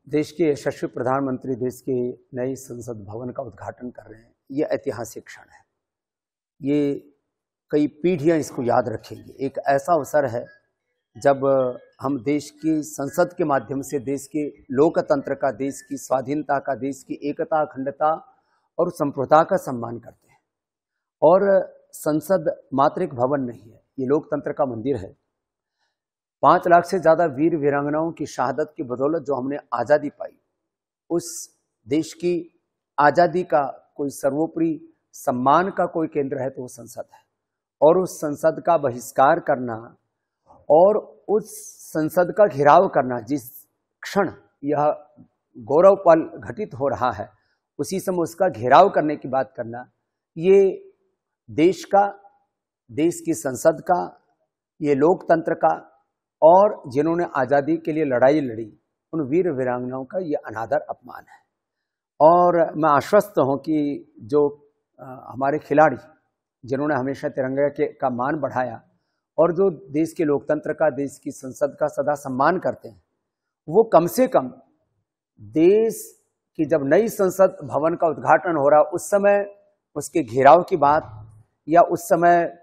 देश के यशस्वी प्रधानमंत्री देश के नए संसद भवन का उद्घाटन कर रहे हैं। ये ऐतिहासिक क्षण है। ये कई पीढ़ियां इसको याद रखेंगी। एक ऐसा अवसर है जब हम देश की संसद के माध्यम से देश के लोकतंत्र का, देश की स्वाधीनता का, देश की एकता, अखंडता और संप्रभुता का सम्मान करते हैं। और संसद मात्र एक भवन नहीं है, ये लोकतंत्र का मंदिर है। 5 लाख से ज्यादा वीर वीरांगनाओं की शहादत की बदौलत जो हमने आज़ादी पाई, उस देश की आज़ादी का कोई सर्वोपरि सम्मान का कोई केंद्र है तो वो संसद है। और उस संसद का बहिष्कार करना और उस संसद का घेराव करना, जिस क्षण यह गौरव पल घटित हो रहा है उसी समय उसका घेराव करने की बात करना, ये देश का, देश की संसद का, ये लोकतंत्र का और जिन्होंने आज़ादी के लिए लड़ाई लड़ी उन वीर वीरांगनाओं का ये अनादर अपमान है। और मैं आश्वस्त हूं कि जो हमारे खिलाड़ी जिन्होंने हमेशा तिरंगे का मान बढ़ाया और जो देश के लोकतंत्र का, देश की संसद का सदा सम्मान करते हैं, वो कम से कम देश की जब नई संसद भवन का उद्घाटन हो रहा उस समय उसके घेराव की बात या उस समय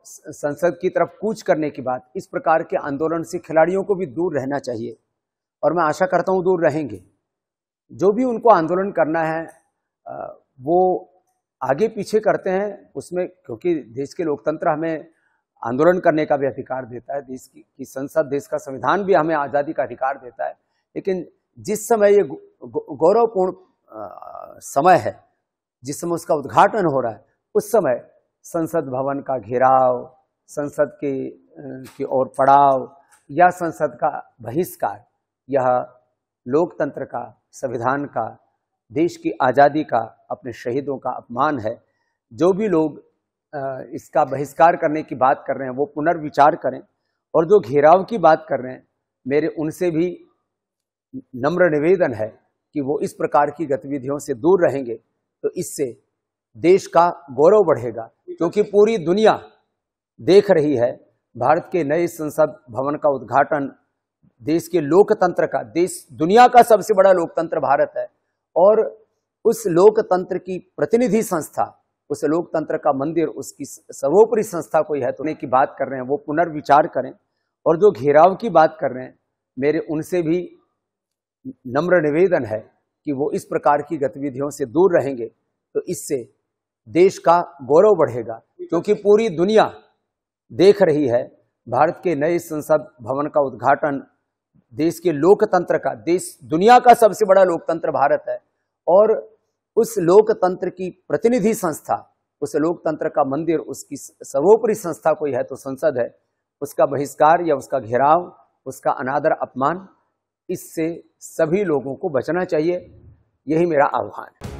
संसद की तरफ कूच करने की बात, इस प्रकार के आंदोलन से खिलाड़ियों को भी दूर रहना चाहिए। और मैं आशा करता हूं दूर रहेंगे। जो भी उनको आंदोलन करना है वो आगे पीछे करते हैं उसमें, क्योंकि देश के लोकतंत्र हमें आंदोलन करने का भी अधिकार देता है, देश की संसद, देश का संविधान भी हमें आज़ादी का अधिकार देता है। लेकिन जिस समय ये गौरवपूर्ण समय है, जिस समय उसका उद्घाटन हो रहा है, उस समय संसद भवन का घेराव, संसद की ओर पड़ाव या संसद का बहिष्कार, यह लोकतंत्र का, संविधान का, देश की आज़ादी का, अपने शहीदों का अपमान है। जो भी लोग इसका बहिष्कार करने की बात कर रहे हैं वो पुनर्विचार करें। और जो घेराव की बात कर रहे हैं, मेरे उनसे भी नम्र निवेदन है कि वो इस प्रकार की गतिविधियों से दूर रहेंगे तो इससे देश का गौरव बढ़ेगा। क्योंकि पूरी दुनिया देख रही है भारत के नए संसद भवन का उद्घाटन, देश के लोकतंत्र का, देश दुनिया का सबसे बड़ा लोकतंत्र भारत है। और उस लोकतंत्र की प्रतिनिधि संस्था, उस लोकतंत्र का मंदिर, उसकी सर्वोपरि संस्था कोई है तो की बात कर रहे हैं वो पुनर्विचार करें। और जो घेराव की बात कर रहे हैं, मेरे उनसे भी नम्र निवेदन है कि वो इस प्रकार की गतिविधियों से दूर रहेंगे तो इससे देश का गौरव बढ़ेगा। क्योंकि पूरी दुनिया देख रही है भारत के नए संसद भवन का उद्घाटन, देश के लोकतंत्र का, देश दुनिया का सबसे बड़ा लोकतंत्र भारत है। और उस लोकतंत्र की प्रतिनिधि संस्था, उस लोकतंत्र का मंदिर, उसकी सर्वोपरि संस्था कोई है तो संसद है। उसका बहिष्कार या उसका घेराव, उसका अनादर, अपमान, इससे सभी लोगों को बचना चाहिए। यही मेरा आह्वान है।